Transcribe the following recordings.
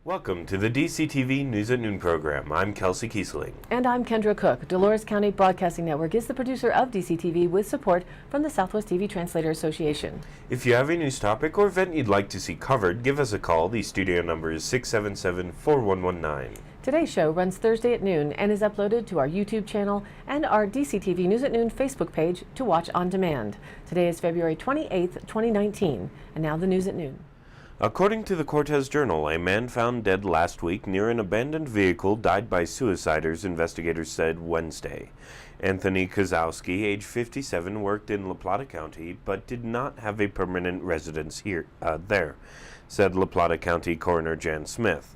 Welcome to the DCTV News at Noon program. I'm Kelsey Kiesling. And I'm Kendra Cook. Dolores County Broadcasting Network is the producer of DCTV with support from the Southwest TV Translator Association. If you have a news topic or event you'd like to see covered, give us a call. The studio number is 677-4119. Today's show runs Thursday at noon and is uploaded to our YouTube channel and our DCTV News at Noon Facebook page to watch on demand. Today is February 28th, 2019. And now the news at noon. According to the Cortez Journal, a man found dead last week near an abandoned vehicle died by suiciders, investigators said Wednesday. Anthony Kozowski, age 57, worked in La Plata County but did not have a permanent residence there, said La Plata County Coroner Jan Smith.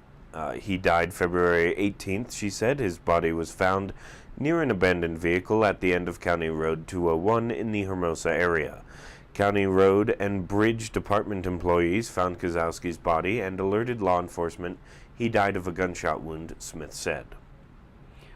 He died February 18th, she said. His body was found near an abandoned vehicle at the end of County Road 201 in the Hermosa area. County Road and Bridge Department employees found Kozowski's body and alerted law enforcement. He died of a gunshot wound, Smith said.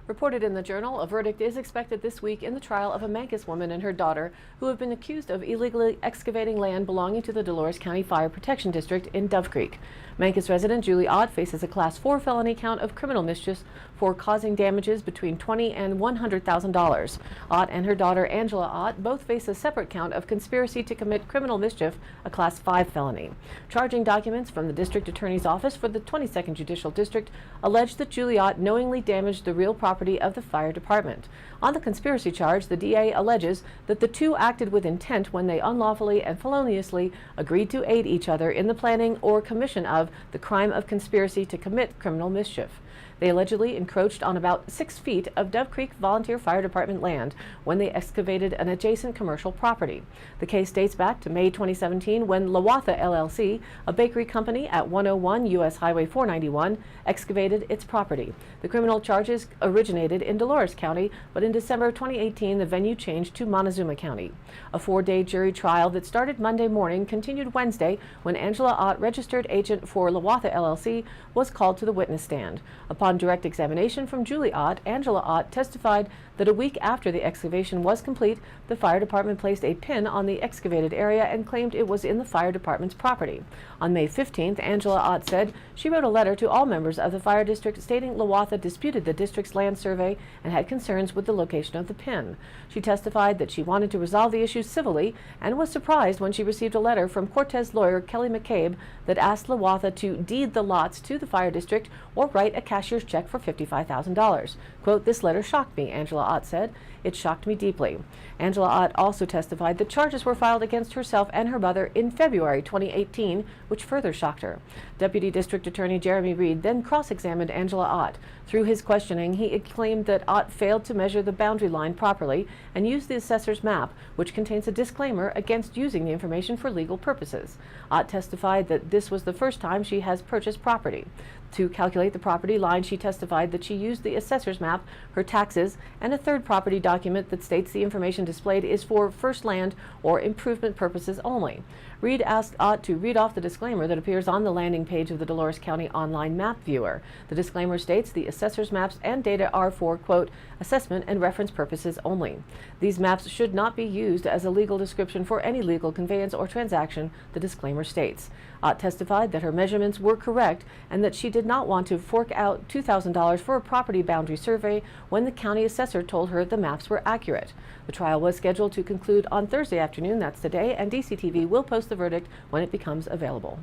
Reported in the Journal, a verdict is expected this week in the trial of a Mancos woman and her daughter who have been accused of illegally excavating land belonging to the Dolores County Fire Protection District in Dove Creek. Mancos resident Julie Ott faces a Class 4 felony count of criminal mischief for causing damages between $20,000 and $100,000. Ott and her daughter Angela Ott both face a separate count of conspiracy to commit criminal mischief, a Class 5 felony. Charging documents from the District Attorney's Office for the 22nd Judicial District allege that Julie Ott knowingly damaged the real property of the fire department. On the conspiracy charge, the DA alleges that the two acted with intent when they unlawfully and feloniously agreed to aid each other in the planning or commission of the crime of conspiracy to commit criminal mischief. They allegedly encroached on about 6 feet of Dove Creek Volunteer Fire Department land when they excavated an adjacent commercial property. The case dates back to May 2017 when Lawatha LLC, a bakery company at 101 U.S. Highway 491, excavated its property. The criminal charges originated in Dolores County, but in December 2018 the venue changed to Montezuma County. A 4-day jury trial that started Monday morning continued Wednesday when Angela Ott, registered agent for Lawatha LLC, was called to the witness stand. Upon direct examination from Julie Ott, Angela Ott testified that a week after the excavation was complete, the fire department placed a pin on the excavated area and claimed it was in the fire department's property. On May 15th, Angela Ott said she wrote a letter to all members of the fire district stating Lawatha disputed the district's land survey and had concerns with the location of the pin. She testified that she wanted to resolve the issue civilly and was surprised when she received a letter from Cortez lawyer Kelly McCabe that asked Lawatha to deed the lots to the fire district or write a cashier's check for $55,000. Quote, "This letter shocked me," Angela Ott said. "It shocked me deeply." Angela Ott also testified that charges were filed against herself and her mother in February 2018, which further shocked her. Deputy District Attorney Jeremy Reed then cross-examined Angela Ott. Through his questioning, he claimed that Ott failed to measure the boundary line properly and used the assessor's map, which contains a disclaimer against using the information for legal purposes. Ott testified that this was the first time she has purchased property. To calculate the property line, she testified that she used the assessor's map, her taxes, and a third property document that states the information displayed is for first land or improvement purposes only. Reed asked Ott to read off the disclaimer that appears on the landing page of the Dolores County online map viewer. The disclaimer states the assessor's maps and data are for, quote, assessment and reference purposes only. These maps should not be used as a legal description for any legal conveyance or transaction, the disclaimer states. Ott testified that her measurements were correct and that she did not want to fork out $2,000 for a property boundary survey when the county assessor told her the maps were accurate. The trial was scheduled to conclude on Thursday afternoon, that's today, and DCTV will post the verdict when it becomes available.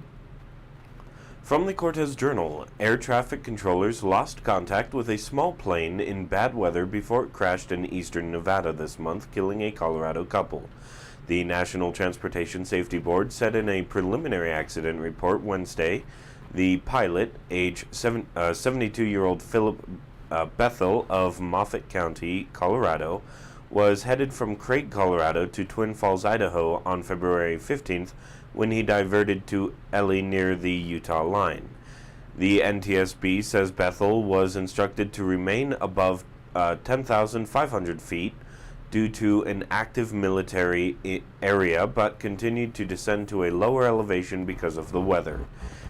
From the Cortez Journal, air traffic controllers lost contact with a small plane in bad weather before it crashed in eastern Nevada this month, killing a Colorado couple. The National Transportation Safety Board said in a preliminary accident report Wednesday the pilot, age 72-year-old Philip Bethel of Moffat County, Colorado, was headed from Craig, Colorado to Twin Falls, Idaho on February 15th when he diverted to Ely near the Utah line. The NTSB says Bethel was instructed to remain above 10,500 feet due to an active military area, but continued to descend to a lower elevation because of the weather.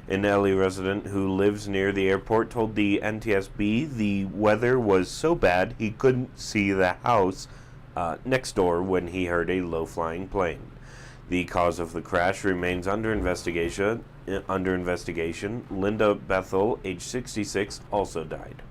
An Ely resident who lives near the airport told the NTSB the weather was so bad he couldn't see the house next door when he heard a low-flying plane. The cause of the crash remains under investigation. Linda Bethel, age 66, also died.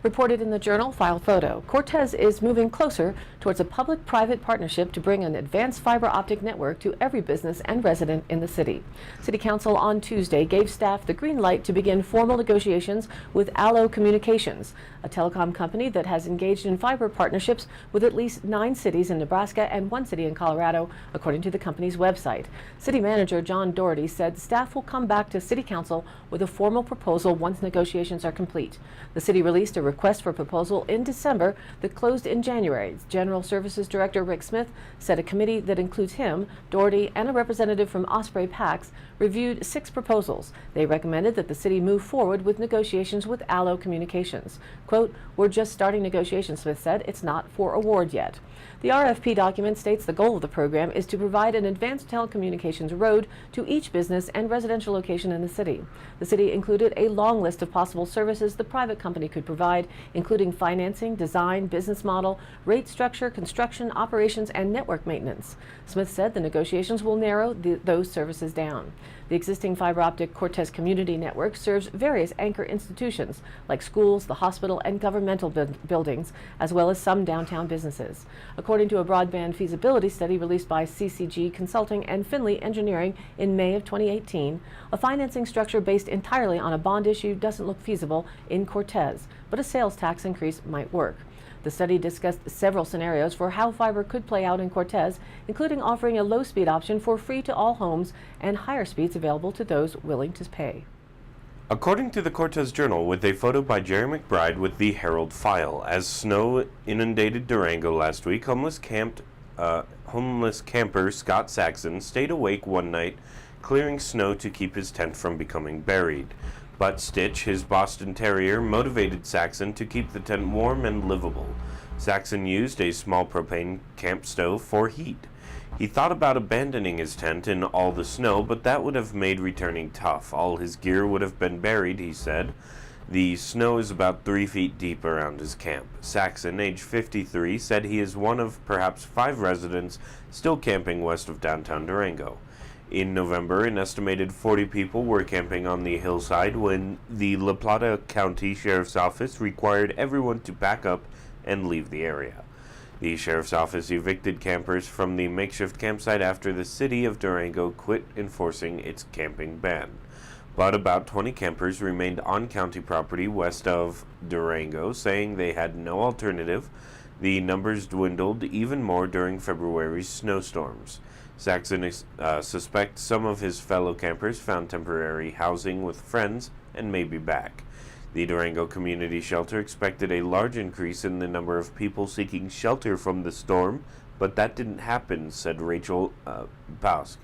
Reported in the Journal, file photo. Cortez is moving closer towards a public-private partnership to bring an advanced fiber optic network to every business and resident in the city. City Council on Tuesday gave staff the green light to begin formal negotiations with Allo Communications, a telecom company that has engaged in fiber partnerships with at least 9 cities in Nebraska and 1 city in Colorado, according to the company's website. City Manager John Doherty said staff will come back to City Council with a formal proposal once negotiations are complete. The city released a request for proposal in December that closed in January. General Services Director Rick Smith said a committee that includes him, Doherty, and a representative from Osprey Pax reviewed 6 proposals. They recommended that the city move forward with negotiations with Allo Communications. Quote, "We're just starting negotiations," Smith said. "It's not for award yet." The RFP document states the goal of the program is to provide an advanced telecommunications road to each business and residential location in the city. The city included a long list of possible services the private company could provide, including financing, design, business model, rate structure, construction, operations, and network maintenance. Smith said the negotiations will narrow those services down. The existing fiber optic Cortez Community Network serves various anchor institutions like schools, the hospital, and governmental buildings, as well as some downtown businesses. According to a broadband feasibility study released by CCG Consulting and Finley Engineering in May of 2018, a financing structure based entirely on a bond issue doesn't look feasible in Cortez, but a sales tax increase might work. The study discussed several scenarios for how fiber could play out in Cortez, including offering a low-speed option for free to all homes and higher speeds available to those willing to pay. According to the Cortez Journal, with a photo by Jerry McBride with the Herald File, as snow inundated Durango last week, homeless camper Scott Saxon stayed awake one night, clearing snow to keep his tent from becoming buried. But Stitch, his Boston Terrier, motivated Saxon to keep the tent warm and livable. Saxon used a small propane camp stove for heat. He thought about abandoning his tent in all the snow, but that would have made returning tough. All his gear would have been buried, he said. The snow is about 3 feet deep around his camp. Saxon, age 53, said he is one of perhaps 5 residents still camping west of downtown Durango. In November, an estimated 40 people were camping on the hillside when the La Plata County Sheriff's Office required everyone to pack up and leave the area. The Sheriff's Office evicted campers from the makeshift campsite after the city of Durango quit enforcing its camping ban. But about 20 campers remained on county property west of Durango, saying they had no alternative. The numbers dwindled even more during February's snowstorms. Saxon suspects some of his fellow campers found temporary housing with friends and may be back. The Durango Community Shelter expected a large increase in the number of people seeking shelter from the storm, but that didn't happen, said Rachel Bosk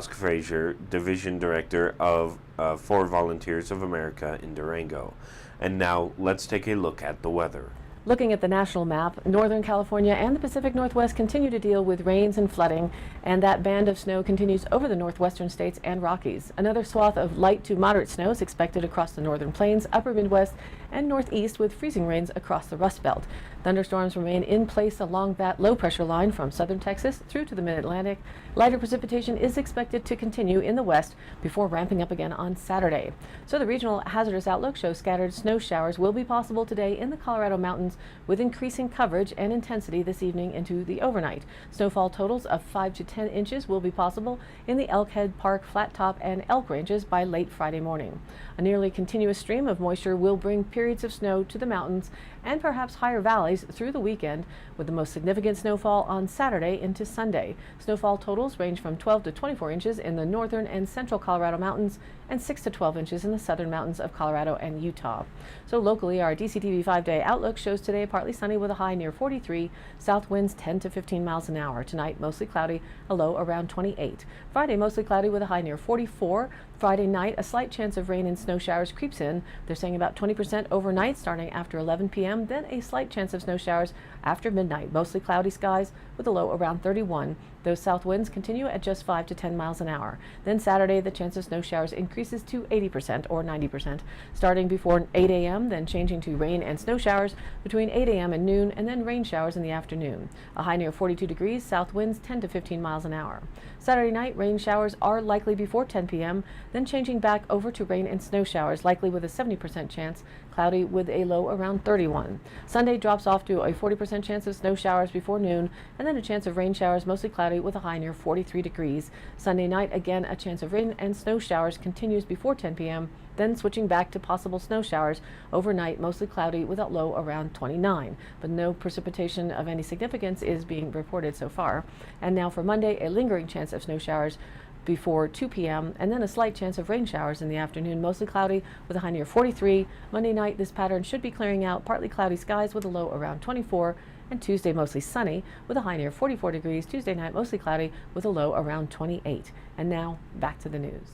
Frazier, Division Director of For Volunteers of America in Durango. And now let's take a look at the weather. Looking at the national map, Northern California and the Pacific Northwest continue to deal with rains and flooding, and that band of snow continues over the northwestern states and Rockies. Another swath of light to moderate snow is expected across the northern plains, upper Midwest, and northeast, with freezing rains across the Rust Belt. Thunderstorms remain in place along that low-pressure line from southern Texas through to the mid-Atlantic. Lighter precipitation is expected to continue in the west before ramping up again on Saturday. So the regional hazardous outlook shows scattered snow showers will be possible today in the Colorado mountains, with increasing coverage and intensity this evening into the overnight. Snowfall totals of 5 to 10 inches will be possible in the Elkhead Park, Flat Top, and Elk ranges by late Friday morning. A nearly continuous stream of moisture will bring periods of snow to the mountains and perhaps higher valleys through the weekend, with the most significant snowfall on Saturday into Sunday. Snowfall totals range from 12 to 24 inches in the northern and central Colorado mountains and 6 to 12 inches in the southern mountains of Colorado and Utah. So locally, our DCTV 5-day outlook shows today partly sunny with a high near 43, south winds 10 to 15 miles an hour. Tonight, mostly cloudy, a low around 28. Friday, mostly cloudy with a high near 44. Friday night, a slight chance of rain and snow showers creeps in. They're saying about 20% overnight starting after 11 p.m., then a slight chance of snow showers after midnight. Mostly cloudy skies with a low around 31. Those south winds continue at just 5 to 10 miles an hour. Then Saturday, the chance of snow showers increases increases to 80% or 90%, starting before 8 a.m., then changing to rain and snow showers between 8 a.m. and noon, and then rain showers in the afternoon. A high near 42 degrees, south winds 10 to 15 miles an hour. Saturday night, rain showers are likely before 10 p.m., then changing back over to rain and snow showers, likely with a 70% chance, cloudy with a low around 31. Sunday drops off to a 40% chance of snow showers before noon, and then a chance of rain showers, mostly cloudy with a high near 43 degrees. Sunday night, again, a chance of rain and snow showers continues before 10 p.m., then switching back to possible snow showers overnight, mostly cloudy with a low around 29. But no precipitation of any significance is being reported so far. And now for Monday, a lingering chance of snow showers before 2 p.m. and then a slight chance of rain showers in the afternoon, mostly cloudy with a high near 43. Monday night, this pattern should be clearing out, partly cloudy skies with a low around 24. And Tuesday, mostly sunny with a high near 44 degrees. Tuesday night, mostly cloudy with a low around 28. And now, back to the news.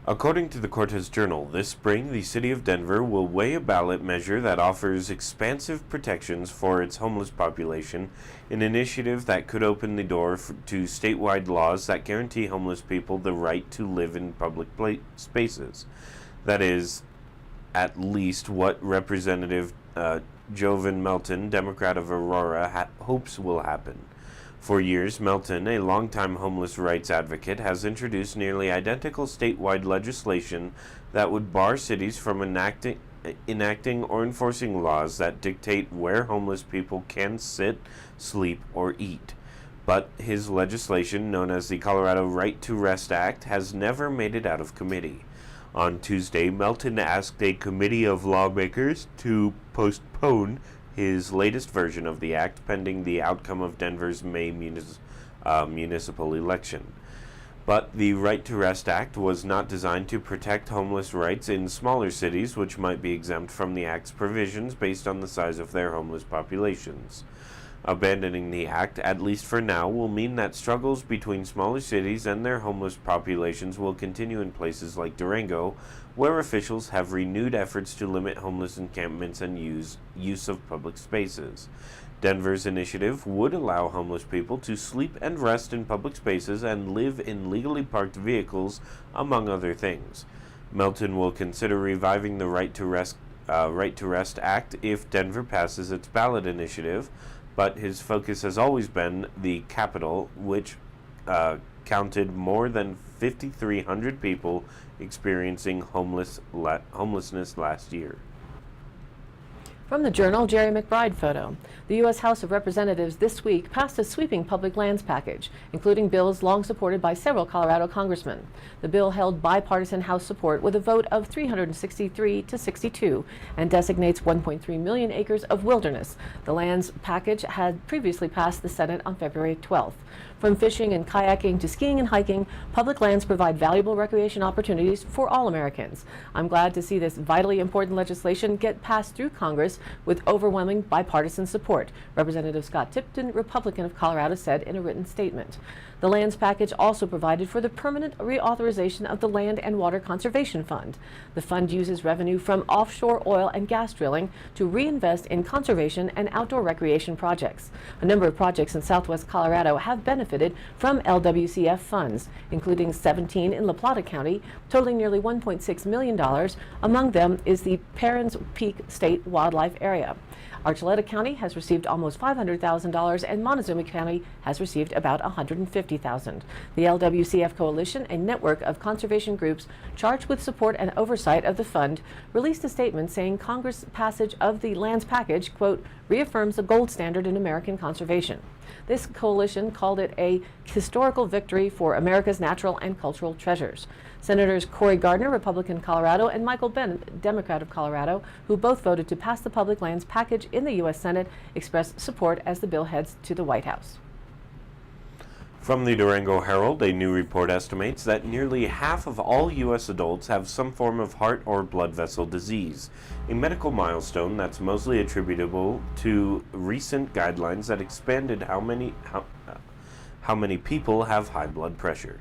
According to the Cortez Journal, this spring the city of Denver will weigh a ballot measure that offers expansive protections for its homeless population, an initiative that could open the door to statewide laws that guarantee homeless people the right to live in public spaces. That is at least what Representative Jovan Melton, Democrat of Aurora, hopes will happen. For years, Melton, a longtime homeless rights advocate, has introduced nearly identical statewide legislation that would bar cities from enacting or enforcing laws that dictate where homeless people can sit, sleep, or eat. But his legislation, known as the Colorado Right to Rest Act, has never made it out of committee. On Tuesday, Melton asked a committee of lawmakers to postpone his latest version of the act pending the outcome of Denver's May municipal election. But the Right to Rest Act was not designed to protect homeless rights in smaller cities, which might be exempt from the act's provisions based on the size of their homeless populations. Abandoning the act, at least for now, will mean that struggles between smaller cities and their homeless populations will continue in places like Durango, where officials have renewed efforts to limit homeless encampments and use of public spaces. Denver's initiative would allow homeless people to sleep and rest in public spaces and live in legally parked vehicles, among other things. Melton will consider reviving the Right to Rest Act if Denver passes its ballot initiative, but his focus has always been the capital, which counted more than 5,300 people experiencing homelessness last year. From the Journal, Jerry McBride photo. The U.S. House of Representatives this week passed a sweeping public lands package, including bills long supported by several Colorado congressmen. The bill held bipartisan House support with a vote of 363 to 62 and designates 1.3 million acres of wilderness. The lands package had previously passed the Senate on February 12th. From fishing and kayaking to skiing and hiking, public lands provide valuable recreation opportunities for all Americans. I'm glad to see this vitally important legislation get passed through Congress with overwhelming bipartisan support, Representative Scott Tipton, Republican of Colorado, said in a written statement. The lands package also provided for the permanent reauthorization of the Land and Water Conservation Fund. The fund uses revenue from offshore oil and gas drilling to reinvest in conservation and outdoor recreation projects. A number of projects in southwest Colorado have benefited from LWCF funds, including 17 in La Plata County, totaling nearly $1.6 million. Among them is the Perrins Peak State Wildlife Area. Archuleta County has received almost $500,000 and Montezuma County has received about $150,000. The LWCF Coalition, a network of conservation groups charged with support and oversight of the fund, released a statement saying Congress' passage of the lands package, quote, reaffirms the gold standard in American conservation. This coalition called it a historical victory for America's natural and cultural treasures. Senators Cory Gardner, Republican Colorado, and Michael Bennet, Democrat of Colorado, who both voted to pass the public lands package in the U.S. Senate, expressed support as the bill heads to the White House. From the Durango Herald, a new report estimates that nearly half of all U.S. adults have some form of heart or blood vessel disease, a medical milestone that's mostly attributable to recent guidelines that expanded how many people have high blood pressure.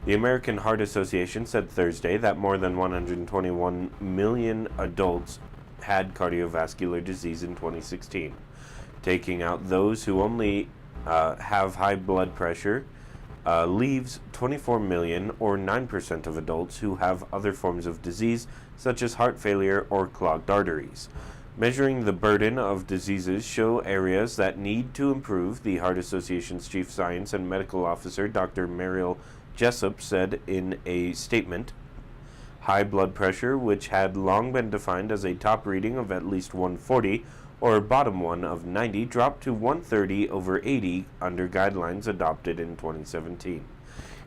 The American Heart Association said Thursday that more than 121 million adults had cardiovascular disease in 2016. Taking out those who only have high blood pressure, leaves 24 million, or 9% of adults, who have other forms of disease, such as heart failure or clogged arteries. Measuring the burden of diseases show areas that need to improve, the Heart Association's Chief Science and Medical Officer, Dr. Mariel Jessup, said in a statement. High blood pressure, which had long been defined as a top reading of at least 140 or a bottom one of 90, dropped to 130 over 80 under guidelines adopted in 2017.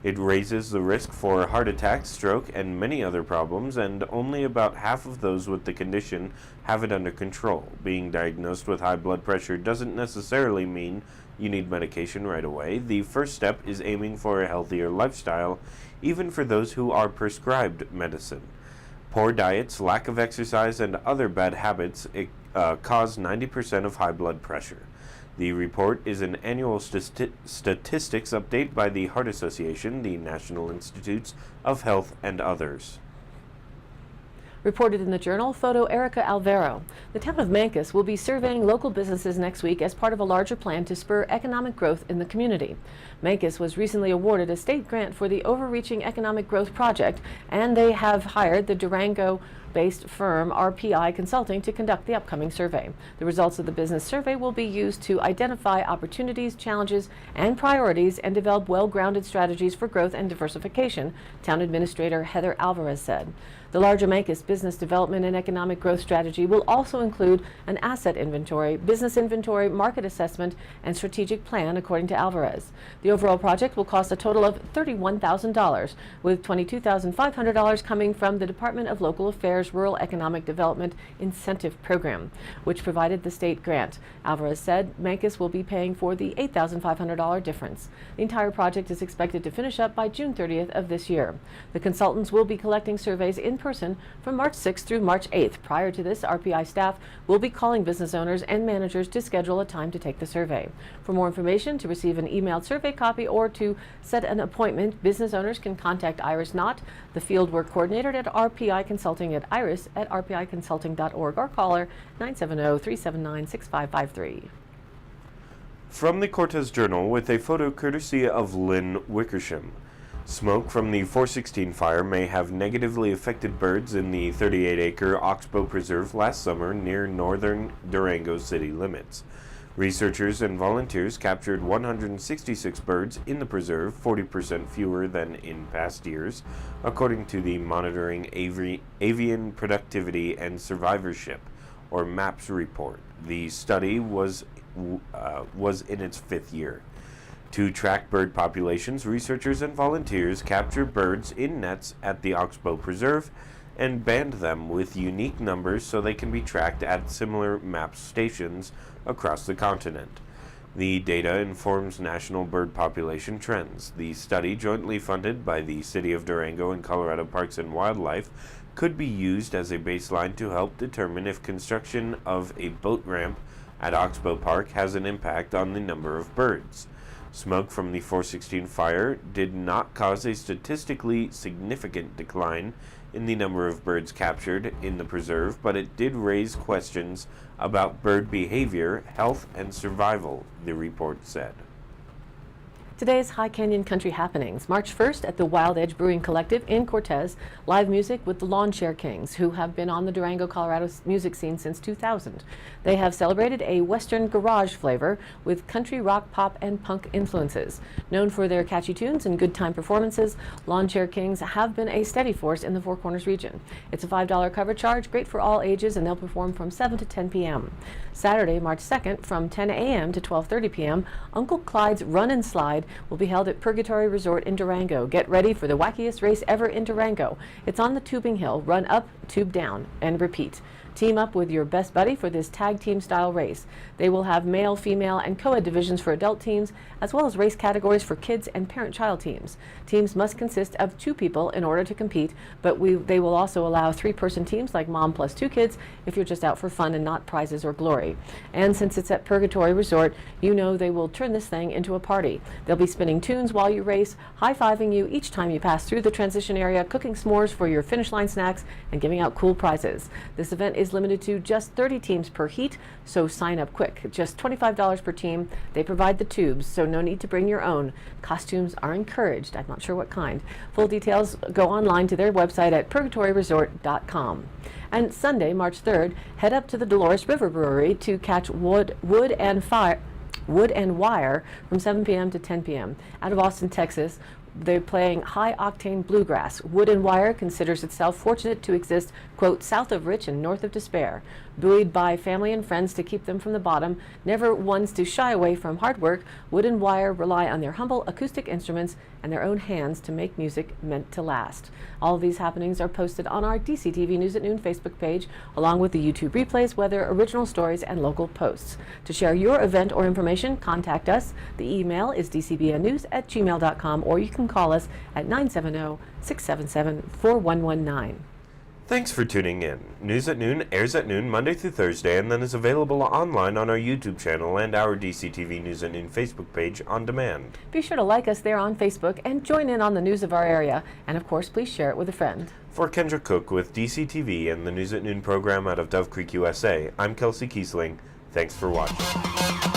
It raises the risk for heart attack, stroke, and many other problems, and only about half of those with the condition have it under control. Being diagnosed with high blood pressure doesn't necessarily mean you need medication right away. The first step is aiming for a healthier lifestyle, even for those who are prescribed medicine. Poor diets, lack of exercise, and other bad habits cause 90% of high blood pressure. The report is an annual statistics update by the Heart Association, the National Institutes of Health, and others. Reported in the Journal, photo Erica Alvaro. The town of Mancos will be surveying local businesses next week as part of a larger plan to spur economic growth in the community. Mancos was recently awarded a state grant for the Overreaching Economic Growth Project, and they have hired the Durango-based firm RPI Consulting to conduct the upcoming survey. The results of the business survey will be used to identify opportunities, challenges, and priorities and develop well-grounded strategies for growth and diversification, Town Administrator Heather Alvarez said. The larger Mancos business development and economic growth strategy will also include an asset inventory, business inventory, market assessment, and strategic plan, according to Alvarez. The overall project will cost a total of $31,000, with $22,500 coming from the Department of Local Affairs Rural Economic Development Incentive Program, which provided the state grant. Alvarez said Mancos will be paying for the $8,500 difference. The entire project is expected to finish up by June 30th of this year. The consultants will be collecting surveys in person from March 6th through March 8th. Prior to this, RPI staff will be calling business owners and managers to schedule a time to take the survey. For more information, to receive an emailed survey copy, or to set an appointment, business owners can contact Iris Knott, the fieldwork coordinator at RPI Consulting at iris@rpiconsulting.org, or call her 970-379-6553. From the Cortez Journal, with a photo courtesy of Lynn Wickersham. Smoke from the 416 fire may have negatively affected birds in the 38-acre Oxbow Preserve last summer near northern Durango city limits. Researchers and volunteers captured 166 birds in the preserve, 40% fewer than in past years, according to the Monitoring Avian Productivity and Survivorship, or MAPS report. The study was in its fifth year. To track bird populations, researchers and volunteers capture birds in nets at the Oxbow Preserve and band them with unique numbers so they can be tracked at similar MAPS stations across the continent. The data informs national bird population trends. The study, jointly funded by the City of Durango and Colorado Parks and Wildlife, could be used as a baseline to help determine if construction of a boat ramp at Oxbow Park has an impact on the number of birds. Smoke from the 416 fire did not cause a statistically significant decline in the number of birds captured in the preserve, but it did raise questions about bird behavior, health, and survival, the report said. Today's High Canyon Country happenings. March 1st at the Wild Edge Brewing Collective in Cortez, live music with the Lawn Chair Kings, who have been on the Durango, Colorado music scene since 2000. They have celebrated a Western garage flavor with country, rock, pop, and punk influences. Known for their catchy tunes and good time performances, Lawn Chair Kings have been a steady force in the Four Corners region. It's a $5 cover charge, great for all ages, and they'll perform from 7 to 10 p.m. Saturday, March 2nd, from 10 a.m. to 12:30 p.m., Uncle Clyde's Run and Slide will be held at Purgatory Resort in Durango. Get ready for the wackiest race ever in Durango. It's on the tubing hill. Run up, tube down, and repeat. Team up with your best buddy for this tag team style race. They will have male, female, and co-ed divisions for adult teams, as well as race categories for kids and parent-child teams. Teams must consist of 2 people in order to compete, but they will also allow 3-person teams like mom plus 2 kids if you're just out for fun and not prizes or glory. And since it's at Purgatory Resort, you know they will turn this thing into a party. They'll be spinning tunes while you race, high-fiving you each time you pass through the transition area, cooking s'mores for your finish line snacks, and giving out cool prizes. This event is is limited to just 30 teams per heat, so sign up quick. Just $25 per team. They provide the tubes, so no need to bring your own. Costumes are encouraged. I'm not sure what kind. Full details go online to their website at purgatoryresort.com. And Sunday, March 3rd, head up to the Dolores River Brewery to catch Wood and Wire from 7 p.m. to 10 p.m. Out of Austin, Texas, they're playing high-octane bluegrass. Wood and Wire considers itself fortunate to exist, quote, south of rich and north of despair. Buoyed by family and friends to keep them from the bottom, never ones to shy away from hard work, Wood and Wire rely on their humble acoustic instruments and their own hands to make music meant to last. All of these happenings are posted on our DCTV News at Noon Facebook page, along with the YouTube replays, weather, original stories, and local posts. To share your event or information, contact us. The email is dcbnnews@gmail.com, or you can call us at 970-677-4119. Thanks for tuning in. News at Noon airs at noon Monday through Thursday and then is available online on our YouTube channel and our DCTV News at Noon Facebook page on demand. Be sure to like us there on Facebook and join in on the news of our area. And of course, please share it with a friend. For Kendra Cook with DCTV and the News at Noon program out of Dove Creek, USA, I'm Kelsey Kiesling. Thanks for watching.